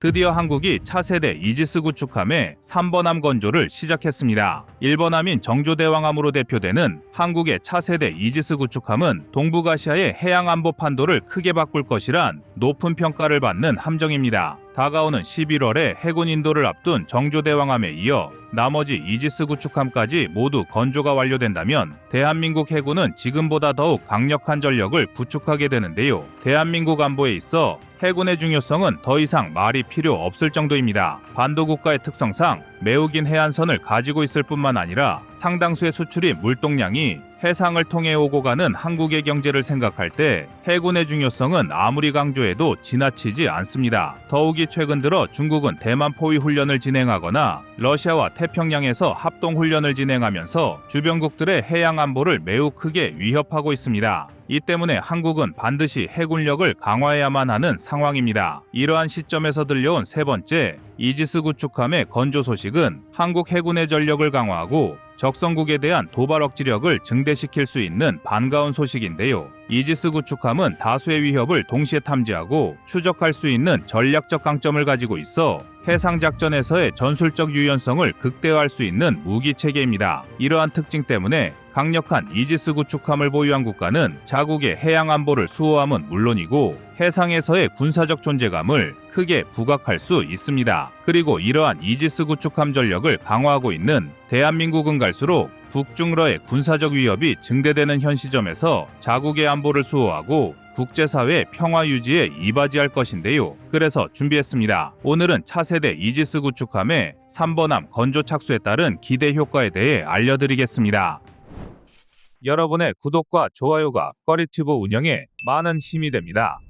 드디어 한국이 차세대 이지스 구축함의 3번함 건조를 시작했습니다. 1번함인 정조대왕함으로 대표되는 한국의 차세대 이지스 구축함은 동북아시아의 해양안보 판도를 크게 바꿀 것이란 높은 평가를 받는 함정입니다. 다가오는 11월에 해군 인도를 앞둔 정조대왕함에 이어 나머지 이지스 구축함까지 모두 건조가 완료된다면 대한민국 해군은 지금보다 더욱 강력한 전력을 구축하게 되는데요. 대한민국 안보에 있어 해군의 중요성은 더 이상 말이 필요 없을 정도입니다. 반도 국가의 특성상 매우 긴 해안선을 가지고 있을 뿐만 아니라 상당수의 수출이 물동량이 해상을 통해 오고 가는 한국의 경제를 생각할 때 해군의 중요성은 아무리 강조해도 지나치지 않습니다. 더욱이 최근 들어 중국은 대만 포위 훈련을 진행하거나 러시아와 태평양에서 합동 훈련을 진행하면서 주변국들의 해양 안보를 매우 크게 위협하고 있습니다. 이 때문에 한국은 반드시 해군력을 강화해야만 하는 상황입니다. 이러한 시점에서 들려온 세 번째 이지스 구축함의 건조 소식은 한국 해군의 전력을 강화하고 적성국에 대한 도발 억지력을 증대시킬 수 있는 반가운 소식인데요. 이지스 구축함은 다수의 위협을 동시에 탐지하고 추적할 수 있는 전략적 강점을 가지고 있어 해상작전에서의 전술적 유연성을 극대화할 수 있는 무기체계입니다. 이러한 특징 때문에 강력한 이지스 구축함을 보유한 국가는 자국의 해양 안보를 수호함은 물론이고 해상에서의 군사적 존재감을 크게 부각할 수 있습니다. 그리고 이러한 이지스 구축함 전력을 강화하고 있는 대한민국은 갈수록 북중러의 군사적 위협이 증대되는 현 시점에서 자국의 안보를 수호하고 국제사회 평화 유지에 이바지할 것인데요. 그래서 준비했습니다. 오늘은 차세대 이지스 구축함의 3번함 건조 착수에 따른 기대 효과에 대해 알려드리겠습니다. 여러분의 구독과 좋아요가 꺼리튜브 운영에 많은 힘이 됩니다.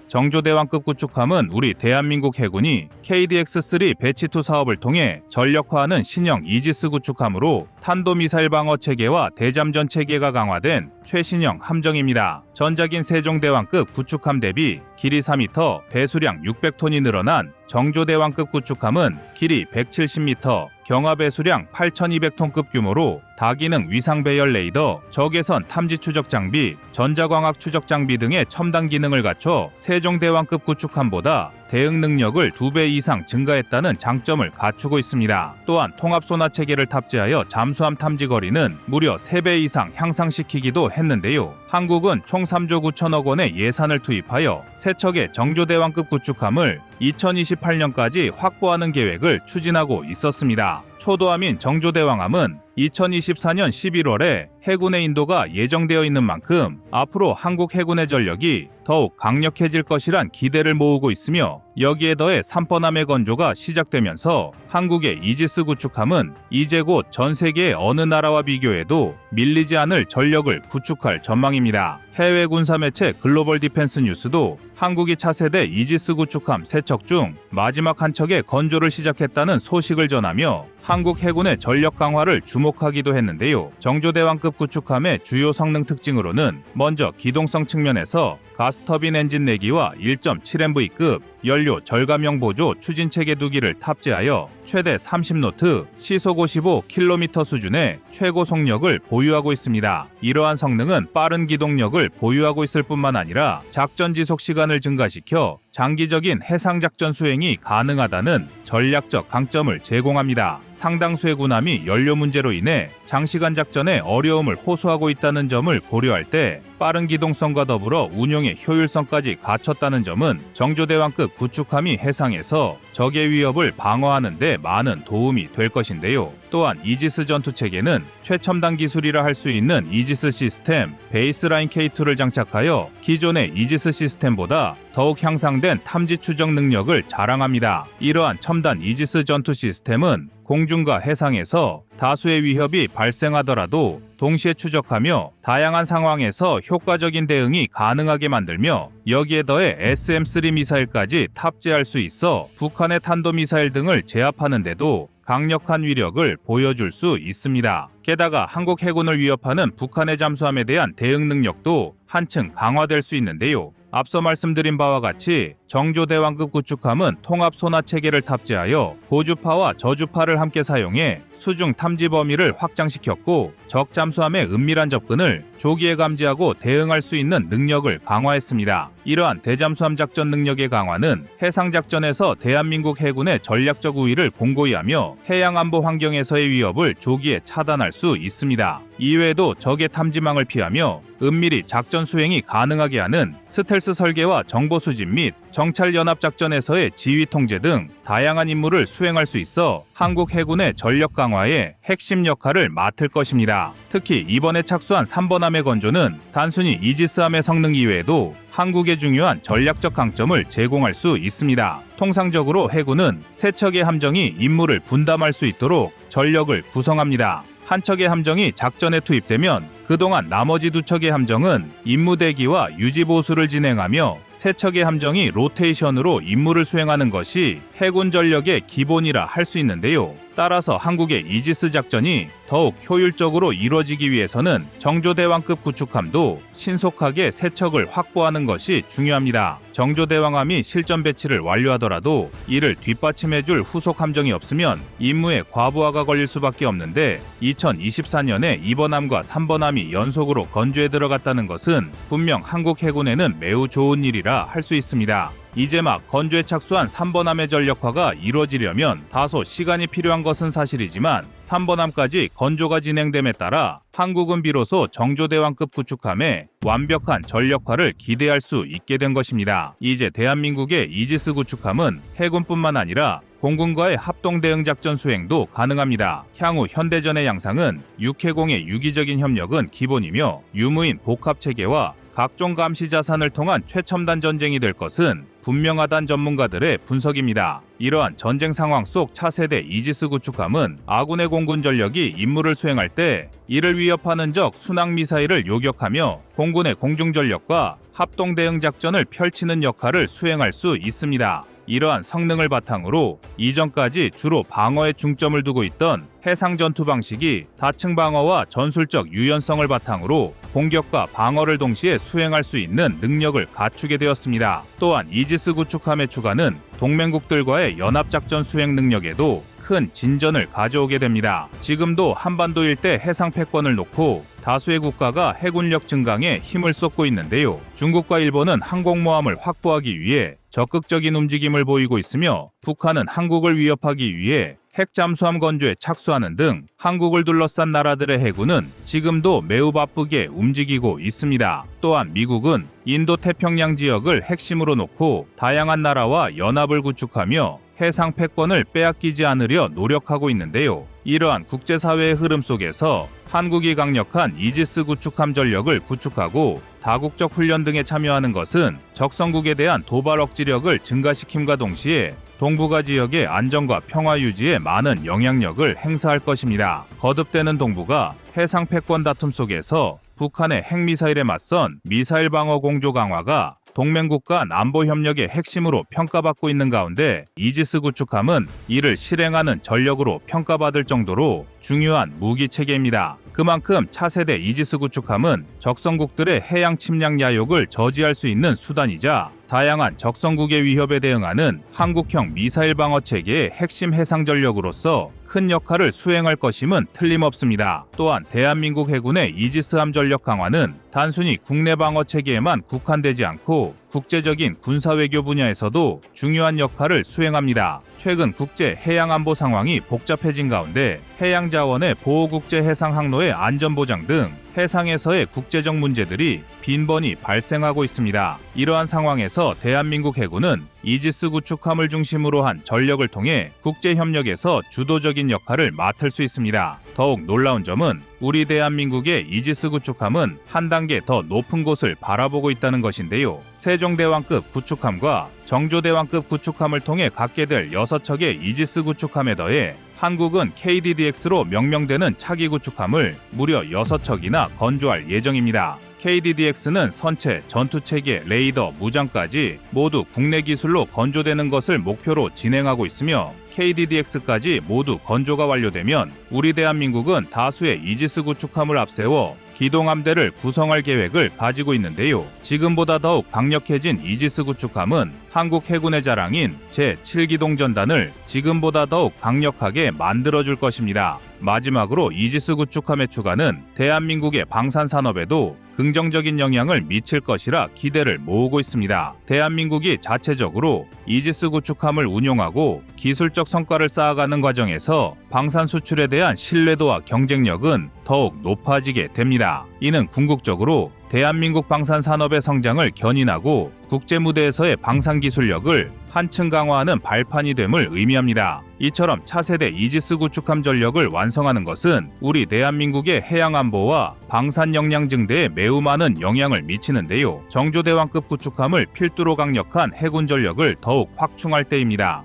정조대왕급 구축함은 우리 대한민국 해군이 KDX-3 배치2 사업을 통해 전력화하는 신형 이지스 구축함으로 탄도미사일 방어 체계와 대잠전 체계가 강화된 최신형 함정입니다. 전작인 세종대왕급 구축함 대비 길이 4m, 배수량 600톤이 늘어난 정조대왕급 구축함은 길이 170m, 경하 배수량 8,200톤급 규모로 다기능 위상 배열 레이더, 적외선 탐지 추적 장비, 전자광학 추적 장비 등의 첨단 기능을 갖춰 세종대왕급 구축함보다 대응 능력을 2배 이상 증가했다는 장점을 갖추고 있습니다. 또한 통합 소나 체계를 탑재하여 잠수함 탐지 거리는 무려 3배 이상 향상시키기도 했는데요. 한국은 총 3조 9천억 원의 예산을 투입하여 세 척의 정조대왕급 구축함을 2028년까지 확보하는 계획을 추진하고 있었습니다. 초도함인 정조대왕함은 2024년 11월에 해군의 인도가 예정되어 있는 만큼 앞으로 한국 해군의 전력이 더욱 강력해질 것이란 기대를 모으고 있으며 여기에 더해 3번함의 건조가 시작되면서 한국의 이지스 구축함은 이제 곧 전 세계의 어느 나라와 비교해도 밀리지 않을 전력을 구축할 전망입니다. 해외 군사 매체 글로벌 디펜스 뉴스도 한국이 차세대 이지스 구축함 3척 중 마지막 한 척의 건조를 시작했다는 소식을 전하며 한국 해군의 전력 강화를 주목하기도 했는데요. 정조대왕급 구축함의 주요 성능 특징으로는 먼저 기동성 측면에서 가스터빈 엔진 내기와 1.7MV급 연료 절감형 보조 추진체계 2기를 탑재하여 최대 30노트, 시속 55km 수준의 최고 속력을 보유하고 있습니다. 이러한 성능은 빠른 기동력을 보유하고 있을 뿐만 아니라 작전 지속 시간을 증가시켜 장기적인 해상작전 수행이 가능하다는 전략적 강점을 제공합니다. 상당수의 군함이 연료 문제로 인해 장시간 작전에 어려움을 호소하고 있다는 점을 고려할 때 빠른 기동성과 더불어 운용의 효율성까지 갖췄다는 점은 정조대왕급 구축함이 해상에서 적의 위협을 방어하는 데 많은 도움이 될 것인데요. 또한 이지스 전투체계는 최첨단 기술이라 할 수 있는 이지스 시스템 베이스라인 K2를 장착하여 기존의 이지스 시스템보다 더욱 향상된 탐지 추적 능력을 자랑합니다. 이러한 첨단 이지스 전투 시스템은 공중과 해상에서 다수의 위협이 발생하더라도 동시에 추적하며 다양한 상황에서 효과적인 대응이 가능하게 만들며 여기에 더해 SM-3 미사일까지 탑재할 수 있어 북한의 탄도미사일 등을 제압하는 데도 강력한 위력을 보여줄 수 있습니다. 게다가 한국 해군을 위협하는 북한의 잠수함에 대한 대응 능력도 한층 강화될 수 있는데요. 앞서 말씀드린 바와 같이 정조대왕급 구축함은 통합 소나 체계를 탑재하여 고주파와 저주파를 함께 사용해 수중 탐지 범위를 확장시켰고 적 잠수함의 은밀한 접근을 조기에 감지하고 대응할 수 있는 능력을 강화했습니다. 이러한 대잠수함 작전 능력의 강화는 해상작전에서 대한민국 해군의 전략적 우위를 공고히 하며 해양안보 환경에서의 위협을 조기에 차단할 수 있습니다. 이외에도 적의 탐지망을 피하며 은밀히 작전 수행이 가능하게 하는 스텔스 설계와 정보 수집 및 정찰 연합 작전에서의 지휘 통제 등 다양한 임무를 수행할 수 있어 한국 해군의 전력 강화에 핵심 역할을 맡을 것입니다. 특히 이번에 착수한 3번함의 건조는 단순히 이지스함의 성능 이외에도 한국의 중요한 전략적 강점을 제공할 수 있습니다. 통상적으로 해군은 세 척의 함정이 임무를 분담할 수 있도록 전력을 구성합니다. 한 척의 함정이 작전에 투입되면 그동안 나머지 두 척의 함정은 임무 대기와 유지 보수를 진행하며 세 척의 함정이 로테이션으로 임무를 수행하는 것이 해군 전력의 기본이라 할 수 있는데요. 따라서 한국의 이지스 작전이 더욱 효율적으로 이루어지기 위해서는 정조대왕급 구축함도 신속하게 세 척을 확보하는 것이 중요합니다. 정조대왕함이 실전 배치를 완료하더라도 이를 뒷받침해줄 후속 함정이 없으면 임무에 과부하가 걸릴 수밖에 없는데 2024년에 2번함과 3번함이 연속으로 건조에 들어갔다는 것은 분명 한국 해군에는 매우 좋은 일이라 할 수 있습니다. 이제 막 건조에 착수한 3번함의 전력화가 이루어지려면 다소 시간이 필요한 것은 사실이지만 3번함까지 건조가 진행됨에 따라 한국은 비로소 정조대왕급 구축함에 완벽한 전력화를 기대할 수 있게 된 것입니다. 이제 대한민국의 이지스 구축함은 해군뿐만 아니라 공군과의 합동 대응 작전 수행도 가능합니다. 향후 현대전의 양상은 육해공의 유기적인 협력은 기본이며 유무인 복합 체계와 각종 감시 자산을 통한 최첨단 전쟁이 될 것은 분명하다는 전문가들의 분석입니다. 이러한 전쟁 상황 속 차세대 이지스 구축함은 아군의 공군 전력이 임무를 수행할 때 이를 위협하는 적 순항 미사일을 요격하며 공군의 공중 전력과 합동 대응 작전을 펼치는 역할을 수행할 수 있습니다. 이러한 성능을 바탕으로 이전까지 주로 방어에 중점을 두고 있던 해상 전투 방식이 다층 방어와 전술적 유연성을 바탕으로 공격과 방어를 동시에 수행할 수 있는 능력을 갖추게 되었습니다. 또한 이지스 구축함의 추가는 동맹국들과의 연합작전 수행 능력에도 큰 진전을 가져오게 됩니다. 지금도 한반도 일대 해상 패권을 놓고 다수의 국가가 해군력 증강에 힘을 쏟고 있는데요. 중국과 일본은 항공모함을 확보하기 위해 적극적인 움직임을 보이고 있으며 북한은 한국을 위협하기 위해 핵잠수함 건조에 착수하는 등 한국을 둘러싼 나라들의 해군은 지금도 매우 바쁘게 움직이고 있습니다. 또한 미국은 인도 태평양 지역을 핵심으로 놓고 다양한 나라와 연합을 구축하며 해상 패권을 빼앗기지 않으려 노력하고 있는데요. 이러한 국제사회의 흐름 속에서 한국이 강력한 이지스 구축함 전력을 구축하고 다국적 훈련 등에 참여하는 것은 적성국에 대한 도발 억지력을 증가시킴과 동시에 동북아 지역의 안정과 평화 유지에 많은 영향력을 행사할 것입니다. 거듭되는 동북아 해상 패권 다툼 속에서 북한의 핵미사일에 맞선 미사일 방어 공조 강화가 동맹국 간 안보 협력의 핵심으로 평가받고 있는 가운데 이지스 구축함은 이를 실행하는 전력으로 평가받을 정도로 중요한 무기 체계입니다. 그만큼 차세대 이지스 구축함은 적성국들의 해양 침략 야욕을 저지할 수 있는 수단이자 다양한 적성국의 위협에 대응하는 한국형 미사일 방어 체계의 핵심 해상 전력으로서 큰 역할을 수행할 것임은 틀림없습니다. 또한 대한민국 해군의 이지스함 전력 강화는 단순히 국내 방어 체계에만 국한되지 않고 국제적인 군사외교 분야에서도 중요한 역할을 수행합니다. 최근 국제 해양 안보 상황이 복잡해진 가운데 해양 자원의 보호 국제 해상 항로의 안전 보장 등 해상에서의 국제적 문제들이 빈번히 발생하고 있습니다. 이러한 상황에서 대한민국 해군은 이지스 구축함을 중심으로 한 전력을 통해 국제 협력에서 주도적인 역할을 맡을 수 있습니다. 더욱 놀라운 점은 우리 대한민국의 이지스 구축함은 한 단계 더 높은 곳을 바라보고 있다는 것인데요. 세종대왕급 구축함과 정조대왕급 구축함을 통해 갖게 될 6척의 이지스 구축함에 더해 한국은 KDDX로 명명되는 차기 구축함을 무려 6척이나 건조할 예정입니다. KDDX는 선체, 전투체계, 레이더, 무장까지 모두 국내 기술로 건조되는 것을 목표로 진행하고 있으며 KDDX까지 모두 건조가 완료되면 우리 대한민국은 다수의 이지스 구축함을 앞세워 기동함대를 구성할 계획을 가지고 있는데요. 지금보다 더욱 강력해진 이지스 구축함은 한국 해군의 자랑인 제7기동전단을 지금보다 더욱 강력하게 만들어줄 것입니다. 마지막으로 이지스 구축함의 추가는 대한민국의 방산 산업에도 긍정적인 영향을 미칠 것이라 기대를 모으고 있습니다. 대한민국이 자체적으로 이지스 구축함을 운용하고 기술적 성과를 쌓아가는 과정에서 방산 수출에 대한 신뢰도와 경쟁력은 더욱 높아지게 됩니다. 이는 궁극적으로 대한민국 방산 산업의 성장을 견인하고 국제 무대에서의 방산 기술력을 한층 강화하는 발판이 됨을 의미합니다. 이처럼 차세대 이지스 구축함 전력을 완성하는 것은 우리 대한민국의 해양 안보와 방산 역량 증대에 매우 많은 영향을 미치는데요. 정조대왕급 구축함을 필두로 강력한 해군 전력을 더욱 확충할 때입니다.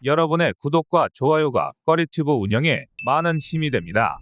여러분의 구독과 좋아요가 꺼리튜브 운영에 많은 힘이 됩니다.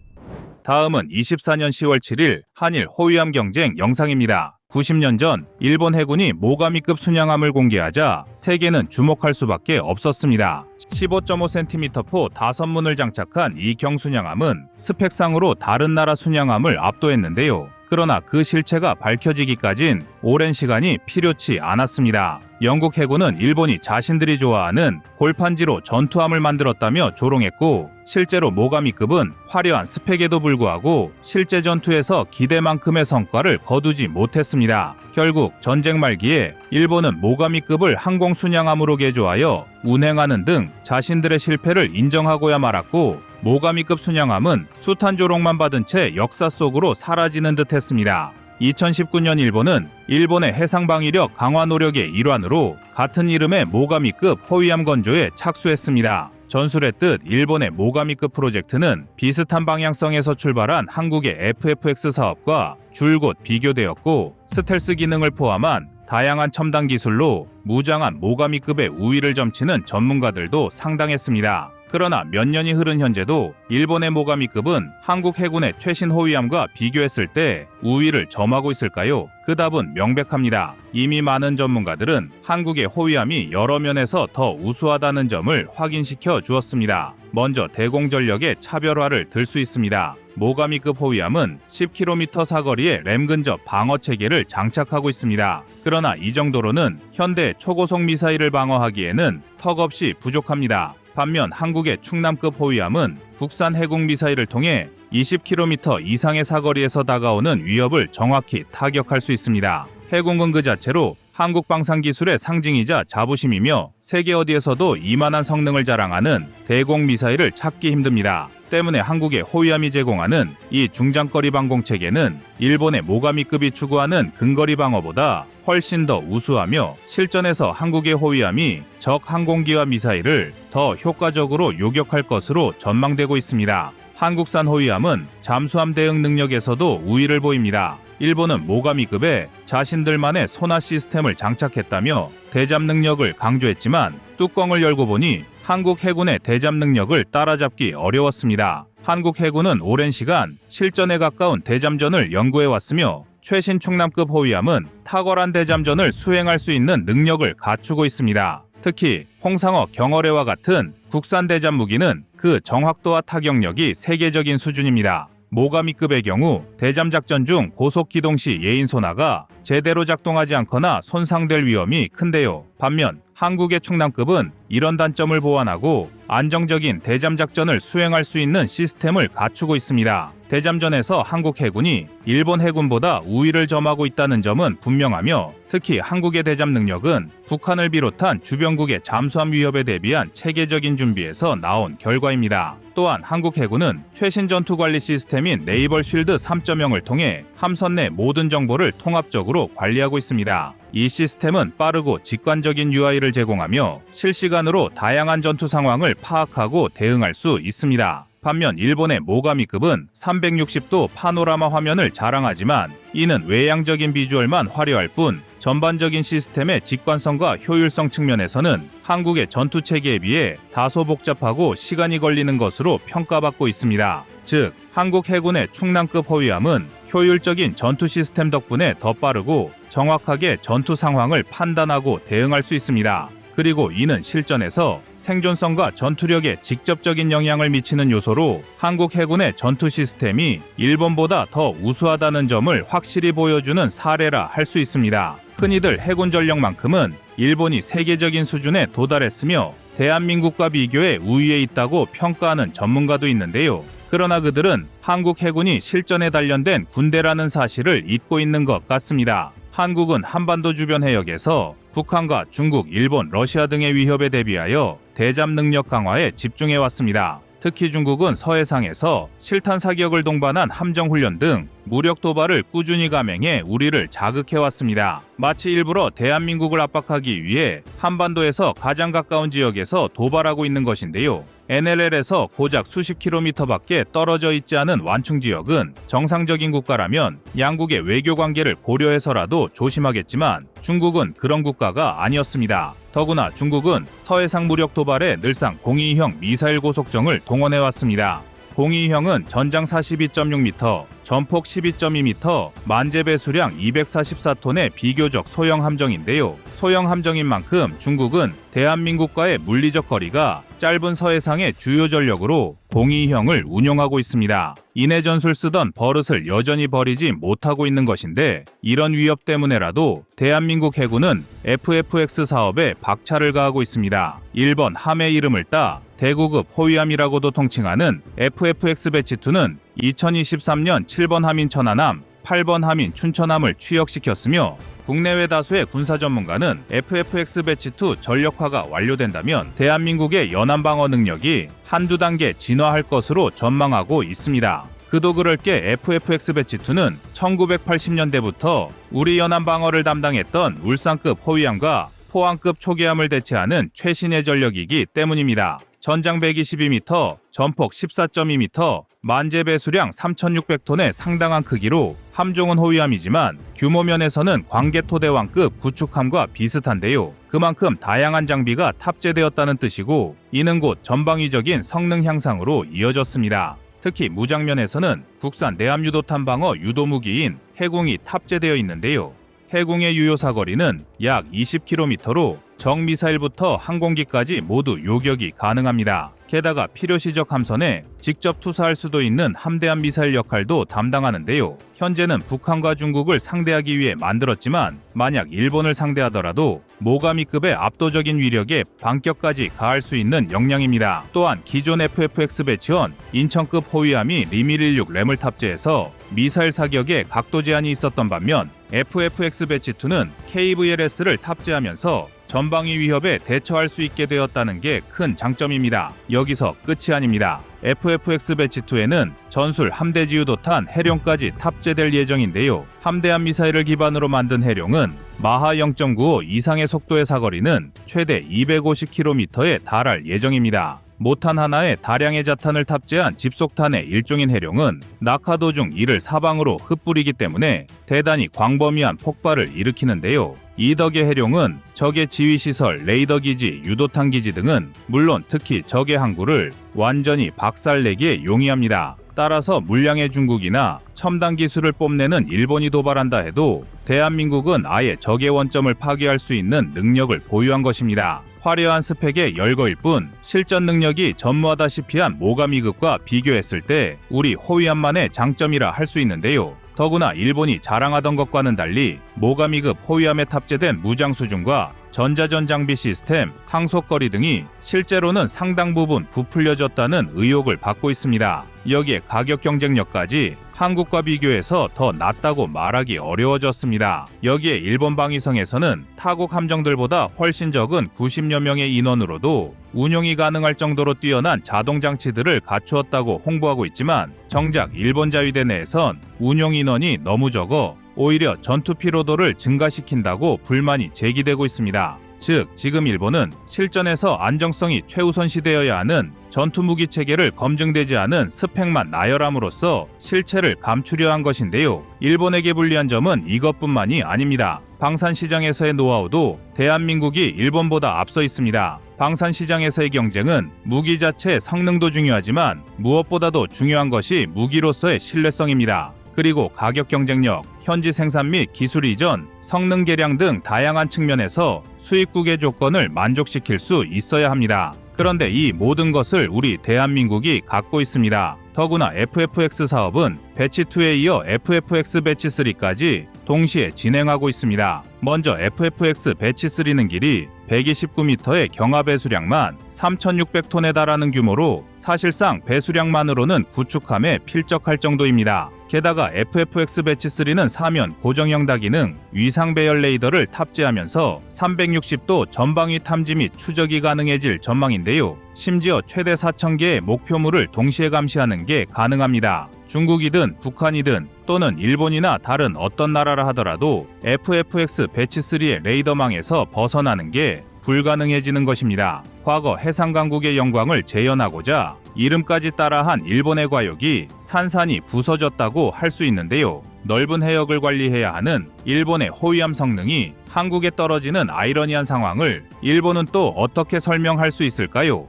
다음은 24년 10월 7일 한일 호위함 경쟁 영상입니다. 90년 전 일본 해군이 모가미급 순양함을 공개하자 세계는 주목할 수밖에 없었습니다. 15.5cm 포 5문을 장착한 이 경순양함은 스펙상으로 다른 나라 순양함을 압도했는데요. 그러나 그 실체가 밝혀지기까진 오랜 시간이 필요치 않았습니다. 영국 해군은 일본이 자신들이 좋아하는 골판지로 전투함을 만들었다며 조롱했고, 실제로 모가미급은 화려한 스펙에도 불구하고 실제 전투에서 기대만큼의 성과를 거두지 못했습니다. 결국 전쟁 말기에 일본은 모가미급을 항공 순양함으로 개조하여 운행하는 등 자신들의 실패를 인정하고야 말았고, 모가미급 순양함은 수탄 조롱만 받은 채 역사 속으로 사라지는 듯 했습니다. 2019년 일본은 일본의 해상방위력 강화 노력의 일환으로 같은 이름의 모가미급 호위함 건조에 착수했습니다. 전술했듯 일본의 모가미급 프로젝트는 비슷한 방향성에서 출발한 한국의 FFX 사업과 줄곧 비교되었고, 스텔스 기능을 포함한 다양한 첨단 기술로 무장한 모가미급의 우위를 점치는 전문가들도 상당했습니다. 그러나 몇 년이 흐른 현재도 일본의 모가미급은 한국 해군의 최신 호위함과 비교했을 때 우위를 점하고 있을까요? 그 답은 명백합니다. 이미 많은 전문가들은 한국의 호위함이 여러 면에서 더 우수하다는 점을 확인시켜 주었습니다. 먼저 대공전력의 차별화를 들 수 있습니다. 모가미급 호위함은 10km 사거리에 램 근접 방어 체계를 장착하고 있습니다. 그러나 이 정도로는 현대 초고속 미사일을 방어하기에는 턱없이 부족합니다. 반면 한국의 충남급 호위함은 국산 해군 미사일을 통해 20km 이상의 사거리에서 다가오는 위협을 정확히 타격할 수 있습니다. 해군군 그 자체로 한국 방산 기술의 상징이자 자부심이며 세계 어디에서도 이만한 성능을 자랑하는 대공 미사일을 찾기 힘듭니다. 때문에 한국의 호위함이 제공하는 이 중장거리 방공 체계는 일본의 모가미급이 추구하는 근거리 방어보다 훨씬 더 우수하며, 실전에서 한국의 호위함이 적 항공기와 미사일을 더 효과적으로 요격할 것으로 전망되고 있습니다. 한국산 호위함은 잠수함 대응 능력에서도 우위를 보입니다. 일본은 모가미급에 자신들만의 소나 시스템을 장착했다며 대잠 능력을 강조했지만, 뚜껑을 열고 보니 한국 해군의 대잠 능력을 따라잡기 어려웠습니다. 한국 해군은 오랜 시간 실전에 가까운 대잠전을 연구해왔으며, 최신 충남급 호위함은 탁월한 대잠전을 수행할 수 있는 능력을 갖추고 있습니다. 특히 홍상어 경어래와 같은 국산 대잠 무기는 그 정확도와 타격력이 세계적인 수준입니다. 모가미급의 경우 대잠 작전 중 고속 기동 시 예인 소나가 제대로 작동하지 않거나 손상될 위험이 큰데요. 반면 한국의 충남급은 이런 단점을 보완하고 안정적인 대잠 작전을 수행할 수 있는 시스템을 갖추고 있습니다. 대잠전에서 한국 해군이 일본 해군보다 우위를 점하고 있다는 점은 분명하며, 특히 한국의 대잠 능력은 북한을 비롯한 주변국의 잠수함 위협에 대비한 체계적인 준비에서 나온 결과입니다. 또한 한국 해군은 최신 전투 관리 시스템인 네이벌 쉴드 3.0을 통해 함선 내 모든 정보를 통합적으로 관리하고 있습니다. 이 시스템은 빠르고 직관적인 UI를 제공하며 실시간으로 다양한 전투 상황을 파악하고 대응할 수 있습니다. 반면 일본의 모가미급은 360도 파노라마 화면을 자랑하지만, 이는 외향적인 비주얼만 화려할 뿐 전반적인 시스템의 직관성과 효율성 측면에서는 한국의 전투 체계에 비해 다소 복잡하고 시간이 걸리는 것으로 평가받고 있습니다. 즉, 한국 해군의 충남급 호위함은 효율적인 전투 시스템 덕분에 더 빠르고 정확하게 전투 상황을 판단하고 대응할 수 있습니다. 그리고 이는 실전에서 생존성과 전투력에 직접적인 영향을 미치는 요소로 한국 해군의 전투 시스템이 일본보다 더 우수하다는 점을 확실히 보여주는 사례라 할 수 있습니다. 흔히들 해군 전력만큼은 일본이 세계적인 수준에 도달했으며 대한민국과 비교해 우위에 있다고 평가하는 전문가도 있는데요. 그러나 그들은 한국 해군이 실전에 단련된 군대라는 사실을 잊고 있는 것 같습니다. 한국은 한반도 주변 해역에서 북한과 중국, 일본, 러시아 등의 위협에 대비하여 대잠 능력 강화에 집중해 왔습니다. 특히 중국은 서해상에서 실탄 사격을 동반한 함정 훈련 등 무력 도발을 꾸준히 감행해 우리를 자극해 왔습니다. 마치 일부러 대한민국을 압박하기 위해 한반도에서 가장 가까운 지역에서 도발하고 있는 것인데요. NLL에서 고작 수십 킬로미터밖에 떨어져 있지 않은 완충 지역은 정상적인 국가라면 양국의 외교 관계를 고려해서라도 조심하겠지만 중국은 그런 국가가 아니었습니다. 더구나 중국은 서해상 무력 도발에 늘상 02형 미사일 고속정을 동원해왔습니다. 02형은 전장 42.6m, 전폭 12.2m, 만재 배수량 244톤의 비교적 소형 함정인데요. 소형 함정인 만큼 중국은 대한민국과의 물리적 거리가 짧은 서해상의 주요 전력으로 02형을 운용하고 있습니다. 인해 전술 쓰던 버릇을 여전히 버리지 못하고 있는 것인데 이런 위협 때문에라도 대한민국 해군은 FFX 사업에 박차를 가하고 있습니다. 1번 함의 이름을 따 대구급 호위함이라고도 통칭하는 FFX 배치2는 2023년 7번 함인 천안함, 8번 함인 춘천함을 취역시켰으며 국내외 다수의 군사 전문가는 FFX 배치2 전력화가 완료된다면 대한민국의 연안 방어 능력이 한두 단계 진화할 것으로 전망하고 있습니다. 그도 그럴 게 FFX 배치2는 1980년대부터 우리 연안 방어를 담당했던 울산급 호위함과 포항급 초계함을 대체하는 최신의 전력이기 때문입니다. 전장 122m, 전폭 14.2m, 만재 배수량 3,600톤의 상당한 크기로 함종은 호위함이지만 규모 면에서는 광개토대왕급 구축함과 비슷한데요. 그만큼 다양한 장비가 탑재되었다는 뜻이고 이는 곧 전방위적인 성능 향상으로 이어졌습니다. 특히 무장면에서는 국산 내함유도탄 방어 유도무기인 해궁이 탑재되어 있는데요. 해궁의 유효 사거리는 약 20km로 정미사일부터 항공기까지 모두 요격이 가능합니다. 게다가 필요시적 함선에 직접 투사할 수도 있는 함대함 미사일 역할도 담당하는데요. 현재는 북한과 중국을 상대하기 위해 만들었지만 만약 일본을 상대하더라도 모가미급의 압도적인 위력에 반격까지 가할 수 있는 역량입니다. 또한 기존 FFX 배치원 인천급 호위함이 리밀16 램을 탑재해서 미사일 사격에 각도 제한이 있었던 반면 FFX 배치2는 KVLS를 탑재하면서 전방위 위협에 대처할 수 있게 되었다는 게 큰 장점입니다. 여기서 끝이 아닙니다. FFX 배치2에는 전술 함대지유도탄 해룡까지 탑재될 예정인데요. 함대함 미사일을 기반으로 만든 해룡은 마하 0.95 이상의 속도의 사거리는 최대 250km에 달할 예정입니다. 모탄 하나에 다량의 자탄을 탑재한 집속탄의 일종인 해룡은 낙하 도중 이를 사방으로 흩뿌리기 때문에 대단히 광범위한 폭발을 일으키는데요. 이 덕의 해룡은 적의 지휘시설, 레이더기지, 유도탄기지 등은 물론 특히 적의 항구를 완전히 박살내기에 용이합니다. 따라서 물량의 중국이나 첨단 기술을 뽐내는 일본이 도발한다 해도 대한민국은 아예 적의 원점을 파괴할 수 있는 능력을 보유한 것입니다. 화려한 스펙의 열거일 뿐 실전 능력이 전무하다시피한 모가미급과 비교했을 때 우리 호위함만의 장점이라 할 수 있는데요. 더구나 일본이 자랑하던 것과는 달리 모가미급 호위함에 탑재된 무장 수준과 전자전 장비 시스템, 항속거리 등이 실제로는 상당 부분 부풀려졌다는 의혹을 받고 있습니다. 여기에 가격 경쟁력까지 한국과 비교해서 더 낮다고 말하기 어려워졌습니다. 여기에 일본 방위성에서는 타국 함정들보다 훨씬 적은 90여 명의 인원으로도 운용이 가능할 정도로 뛰어난 자동 장치들을 갖추었다고 홍보하고 있지만 정작 일본 자위대 내에선 운용 인원이 너무 적어 오히려 전투 피로도를 증가시킨다고 불만이 제기되고 있습니다. 즉, 지금 일본은 실전에서 안정성이 최우선시되어야 하는 전투 무기 체계를 검증되지 않은 스펙만 나열함으로써 실체를 감추려 한 것인데요. 일본에게 불리한 점은 이것뿐만이 아닙니다. 방산 시장에서의 노하우도 대한민국이 일본보다 앞서 있습니다. 방산 시장에서의 경쟁은 무기 자체 성능도 중요하지만 무엇보다도 중요한 것이 무기로서의 신뢰성입니다. 그리고 가격 경쟁력, 현지 생산 및 기술 이전, 성능 개량 등 다양한 측면에서 수입국의 조건을 만족시킬 수 있어야 합니다. 그런데 이 모든 것을 우리 대한민국이 갖고 있습니다. 더구나 FFX 사업은 배치2에 이어 FFX 배치3까지 동시에 진행하고 있습니다. 먼저 FFX 배치3는 길이 129m의 경하 배수량만 3,600톤에 달하는 규모로 사실상 배수량만으로는 구축함에 필적할 정도입니다. 게다가 FFX 배치3는 사면 고정형 다기능 위상 배열 레이더를 탑재하면서 360도 전방위 탐지 및 추적이 가능해질 전망인데요. 심지어 최대 4,000개의 목표물을 동시에 감시하는 게 가능합니다. 중국이든 북한이든 또는 일본이나 다른 어떤 나라라 하더라도 FFX 배치3의 레이더망에서 벗어나는 게 불가능해지는 것입니다. 과거 해상 강국의 영광을 재현하고자 이름까지 따라한 일본의 과욕이 산산이 부서졌다고 할 수 있는데요. 넓은 해역을 관리해야 하는 일본의 호위함 성능이 한국에 떨어지는 아이러니한 상황을 일본은 또 어떻게 설명할 수 있을까요?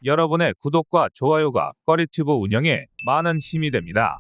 여러분의 구독과 좋아요가 꺼리튜브 운영에 많은 힘이 됩니다.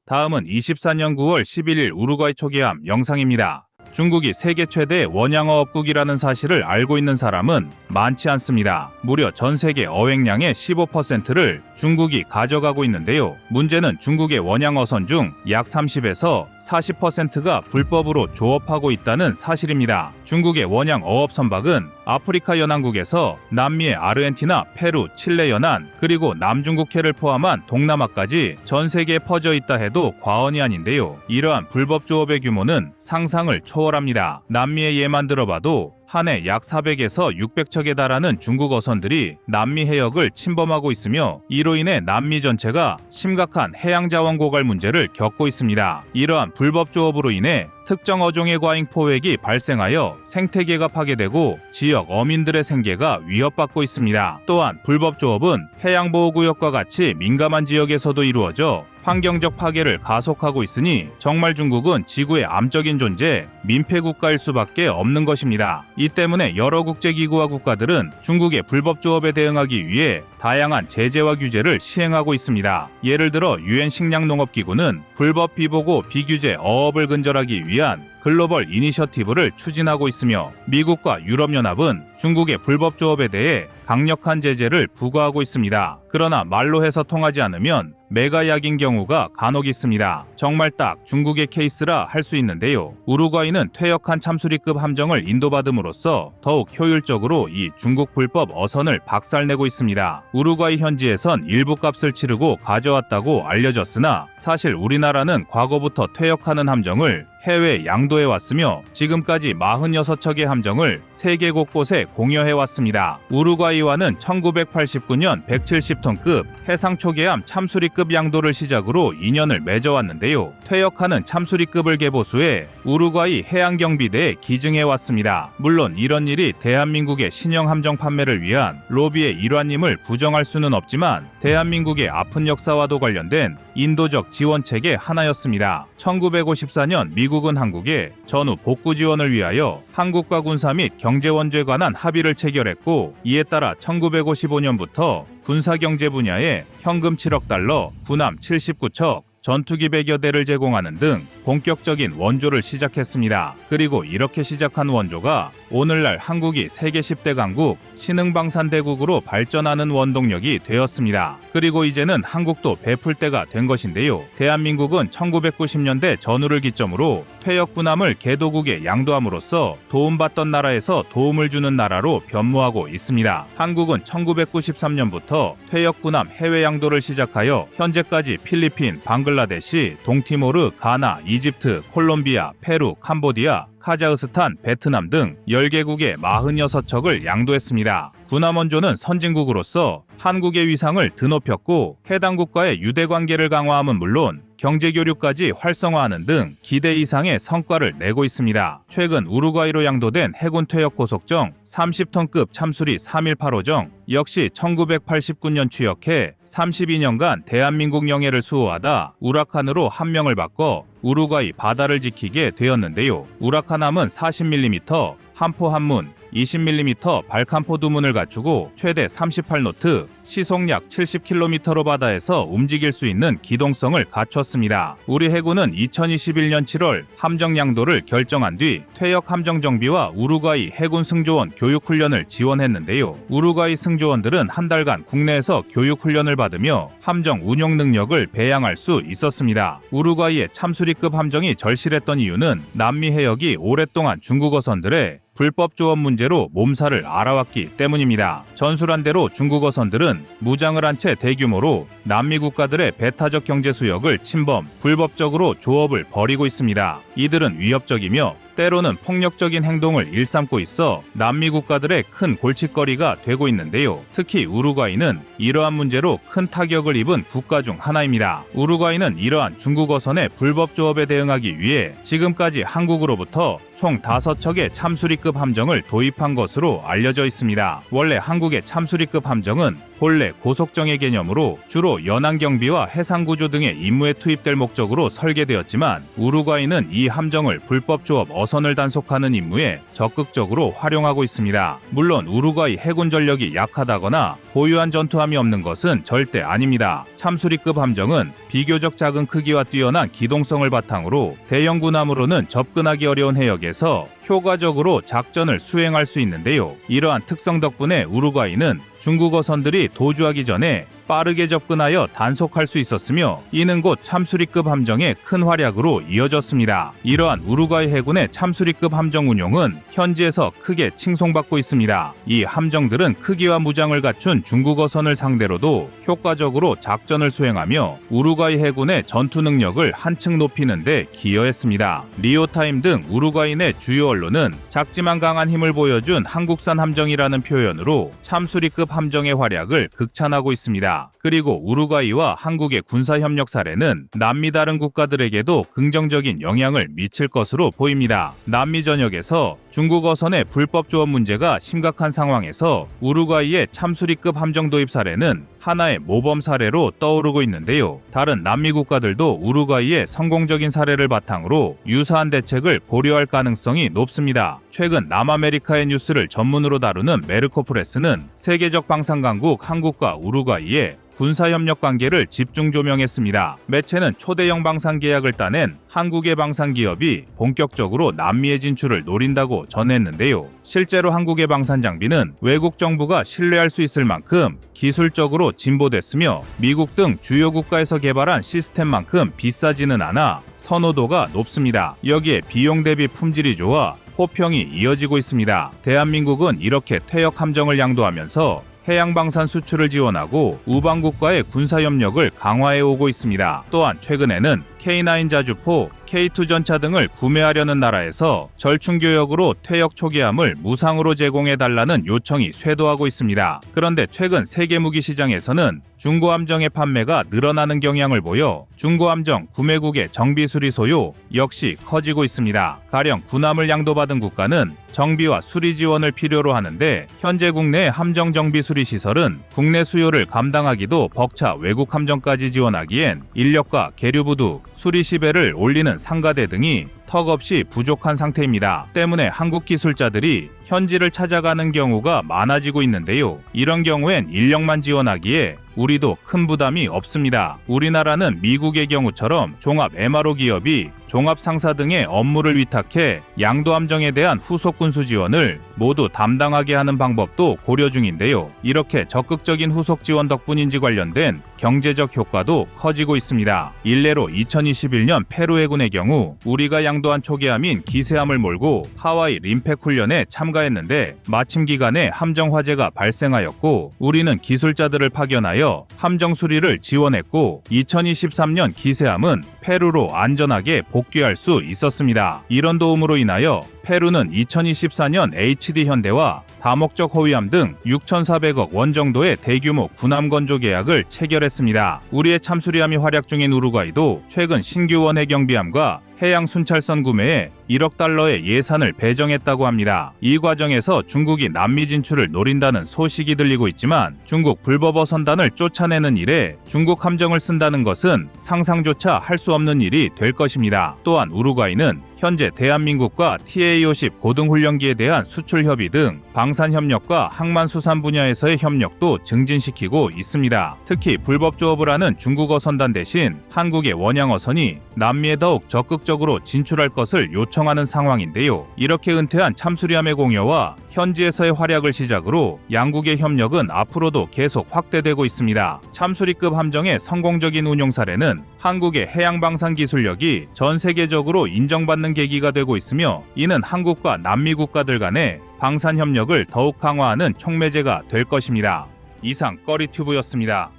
다음은 24년 9월 11일 우루과이 초계함 영상입니다. 중국이 세계 최대 원양어업국이라는 사실을 알고 있는 사람은 많지 않습니다. 무려 전 세계 어획량의 15%를 중국이 가져가고 있는데요. 문제는 중국의 원양어선 중 약 30에서 40%가 불법으로 조업하고 있다는 사실입니다. 중국의 원양 어업 선박은 아프리카 연안국에서 남미의 아르헨티나, 페루, 칠레 연안, 그리고 남중국해를 포함한 동남아까지 전 세계에 퍼져 있다 해도 과언이 아닌데요. 이러한 불법 조업의 규모는 상상을 초월합니다. 남미의 예만 들어봐도 한 해 약 400에서 600척에 달하는 중국 어선들이 남미 해역을 침범하고 있으며 이로 인해 남미 전체가 심각한 해양자원 고갈 문제를 겪고 있습니다. 이러한 불법 조업으로 인해 특정 어종의 과잉 포획이 발생하여 생태계가 파괴되고 지역 어민들의 생계가 위협받고 있습니다. 또한 불법 조업은 해양보호구역과 같이 민감한 지역에서도 이루어져 환경적 파괴를 가속하고 있으니 정말 중국은 지구의 암적인 존재, 민폐 국가일 수밖에 없는 것입니다. 이 때문에 여러 국제기구와 국가들은 중국의 불법 조업에 대응하기 위해 다양한 제재와 규제를 시행하고 있습니다. 예를 들어 유엔 식량농업기구는 불법 비보고 비규제 어업을 근절하기 위한 글로벌 이니셔티브를 추진하고 있으며 미국과 유럽연합은 중국의 불법 조업에 대해 강력한 제재를 부과하고 있습니다. 그러나 말로 해서 통하지 않으면 메가약인 경우가 간혹 있습니다. 정말 딱 중국의 케이스라 할 수 있는데요. 우루과이는 퇴역한 참수리급 함정을 인도받음으로써 더욱 효율적으로 이 중국 불법 어선을 박살내고 있습니다. 우루과이 현지에선 일부 값을 치르고 가져왔다고 알려졌으나 사실 우리나라는 과거부터 퇴역하는 함정을 해외 양도해 왔으며 지금까지 46척의 함정을 세계 곳곳에 공여해 왔습니다. 우루과이와는 1989년 170톤급 해상 초계함 참수리급 양도를 시작으로 인연을 맺어왔는데요. 퇴역하는 참수리급을 개보수해 우루과이 해양경비대에 기증해 왔습니다. 물론 이런 일이 대한민국의 신형 함정 판매를 위한 로비의 일환임을 부정할 수는 없지만 대한민국의 아픈 역사와도 관련된 인도적 지원책의 하나였습니다. 1954년 미국은 한국에 전후 복구 지원을 위하여 한국과 군사 및 경제원조에 관한 합의를 체결했고 이에 따라 1955년부터 군사경제 분야에 현금 7억 달러, 군함 79척, 전투기 100여 대를 제공하는 등 본격적인 원조를 시작했습니다. 그리고 이렇게 시작한 원조가 오늘날 한국이 세계 10대 강국, 신흥방산대국으로 발전하는 원동력이 되었습니다. 그리고 이제는 한국도 베풀 때가 된 것인데요. 대한민국은 1990년대 전후를 기점으로 퇴역군함을 개도국에 양도함으로써 도움받던 나라에서 도움을 주는 나라로 변모하고 있습니다. 한국은 1993년부터 퇴역군함 해외 양도를 시작하여 현재까지 필리핀, 방글라데시, 동티모르, 가나, 이집트, 콜롬비아, 페루, 캄보디아, 카자흐스탄, 베트남 등 10개국에 46척을 양도했습니다. 군함 원조는 선진국으로서 한국의 위상을 드높였고 해당 국가의 유대관계를 강화함은 물론 경제교류까지 활성화하는 등 기대 이상의 성과를 내고 있습니다. 최근 우루과이로 양도된 해군 퇴역 고속정 30톤급 참수리 3185정 역시 1989년 취역해 32년간 대한민국 영해를 수호하다 우라칸으로 함명을 바꿔 우루과이 바다를 지키게 되었는데요. 우라칸함은 40mm, 함포 한문, 20mm 발칸포 두문을 갖추고 최대 38노트, 시속 약 70km로 바다에서 움직일 수 있는 기동성을 갖췄습니다. 우리 해군은 2021년 7월 함정 양도를 결정한 뒤 퇴역 함정 정비와 우루과이 해군 승조원 교육 훈련을 지원했는데요. 우루과이 승조원들은 한 달간 국내에서 교육 훈련을 받으며 함정 운용 능력을 배양할 수 있었습니다. 우루과이의 참수리급 함정이 절실했던 이유는 남미 해역이 오랫동안 중국 어선들의 불법 조업 문제로 몸살을 앓아왔기 때문입니다. 전술한 대로 중국 어선들은 무장을 한 채 대규모로 남미 국가들의 배타적 경제 수역을 침범, 불법적으로 조업을 벌이고 있습니다. 이들은 위협적이며 때로는 폭력적인 행동을 일삼고 있어 남미 국가들의 큰 골칫거리가 되고 있는데요. 특히 우루과이는 이러한 문제로 큰 타격을 입은 국가 중 하나입니다. 우루과이는 이러한 중국 어선의 불법 조업에 대응하기 위해 지금까지 한국으로부터 총 5척의 참수리급 함정을 도입한 것으로 알려져 있습니다. 원래 한국의 참수리급 함정은 본래 고속정예 개념으로 주로 연안경비와 해상구조 등의 임무에 투입될 목적으로 설계되었지만 우루과이는 이 함정을 불법 조업 어선을 단속하는 임무에 적극적으로 활용하고 있습니다. 물론 우루과이 해군 전력이 약하다거나 보유한 전투함이 없는 것은 절대 아닙니다. 참수리급 함정은 비교적 작은 크기와 뛰어난 기동성을 바탕으로 대형 군함으로는 접근하기 어려운 해역에서 효과적으로 작전을 수행할 수 있는데요. 이러한 특성 덕분에 우루과이는 중국 어선들이 도주하기 전에 빠르게 접근하여 단속할 수 있었으며 이는 곧 참수리급 함정의 큰 활약으로 이어졌습니다. 이러한 우루과이 해군의 참수리급 함정 운용은 현지에서 크게 칭송받고 있습니다. 이 함정들은 크기와 무장을 갖춘 중국 어선을 상대로도 효과적으로 작전을 수행하며 우루과이 해군의 전투 능력을 한층 높이는 데 기여했습니다. 리오타임 등 우루과이 내 주요 언론은 작지만 강한 힘을 보여준 한국산 함정이라는 표현으로 참수리급 함정의 활약을 극찬하고 있습니다. 그리고 우루과이와 한국의 군사협력 사례는 남미 다른 국가들에게도 긍정적인 영향을 미칠 것으로 보입니다. 남미 전역에서 중국 어선의 불법 조업 문제가 심각한 상황에서 우루과이의 참수리급 함정 도입 사례는 하나의 모범 사례로 떠오르고 있는데요. 다른 남미 국가들도 우루과이의 성공적인 사례를 바탕으로 유사한 대책을 고려할 가능성이 높습니다. 최근 남아메리카의 뉴스를 전문으로 다루는 메르코 프레스는 세계적 방산 강국 한국과 우루과이의 군사협력 관계를 집중 조명했습니다. 매체는 초대형 방산 계약을 따낸 한국의 방산 기업이 본격적으로 남미의 진출을 노린다고 전했는데요. 실제로 한국의 방산 장비는 외국 정부가 신뢰할 수 있을 만큼 기술적으로 진보됐으며 미국 등 주요 국가에서 개발한 시스템만큼 비싸지는 않아 선호도가 높습니다. 여기에 비용 대비 품질이 좋아 호평이 이어지고 있습니다. 대한민국은 이렇게 퇴역 함정을 양도하면서 해양방산 수출을 지원하고 우방국과의 군사협력을 강화해 오고 있습니다. 또한 최근에는 K9 자주포, K2 전차 등을 구매하려는 나라에서 절충교역으로 퇴역 초기함을 무상으로 제공해달라는 요청이 쇄도하고 있습니다. 그런데 최근 세계 무기 시장에서는 중고함정의 판매가 늘어나는 경향을 보여 중고함정 구매국의 정비 수리 소요 역시 커지고 있습니다. 가령 군함을 양도받은 국가는 정비와 수리 지원을 필요로 하는데 현재 국내 함정 정비 수리 시설은 국내 수요를 감당하기도 벅차 외국 함정까지 지원하기엔 인력과 계류부두, 수리 시배를 올리는 상가대 등이 턱없이 부족한 상태입니다. 때문에 한국 기술자들이 현지를 찾아가는 경우가 많아지고 있는데요. 이런 경우엔 인력만 지원하기에 우리도 큰 부담이 없습니다. 우리나라는 미국의 경우처럼 종합 MRO 기업이 종합 상사 등의 업무를 위탁해 양도함정에 대한 후속 군수 지원을 모두 담당하게 하는 방법도 고려 중인데요. 이렇게 적극적인 후속 지원 덕분인지 관련된 경제적 효과도 커지고 있습니다. 일례로 2021년 페루 해군의 경우 우리가 양도한 초기함인 기세함을 몰고 하와이 림팩 훈련에 참가했는데 마침 기간에 함정 화재가 발생하였고 우리는 기술자들을 파견하여 함정 수리를 지원했고 2023년 기세함은 페루로 안전하게 복귀할 수 있었습니다. 이런 도움으로 인하여 페루는 2024년 HD 현대와 다목적 호위함 등 6,400억 원 정도의 대규모 군함 건조 계약을 체결했습니다. 우리의 참수리함이 활약 중인 우루과이도 최근 신규 원해 경비함과 해양 순찰선 구매에 1억 달러의 예산을 배정했다고 합니다. 이 과정에서 중국이 남미 진출을 노린다는 소식이 들리고 있지만 중국 불법 어선단을 쫓아내는 일에 중국 함정을 쓴다는 것은 상상조차 할 수 없는 일이 될 것입니다. 또한 우루과이는 현재 대한민국과 TA-50 고등훈련기에 대한 수출 협의 등 방산 협력과 항만 수산 분야에서의 협력도 증진시키고 있습니다. 특히 불법 조업을 하는 중국 어선단 대신 한국의 원양 어선이 남미에 더욱 적극적으로 진출할 것을 요청하는 상황인데요. 이렇게 은퇴한 참수리함의 공여와 현지에서의 활약을 시작으로 양국의 협력은 앞으로도 계속 확대되고 있습니다. 참수리급 함정의 성공적인 운용 사례는 한국의 해양방산 기술력이 전 세계적으로 인정받는 계기가 되고 있으며 이는 한국과 남미 국가들 간의 방산 협력을 더욱 강화하는 촉매제가 될 것입니다. 이상 꺼리튜브였습니다.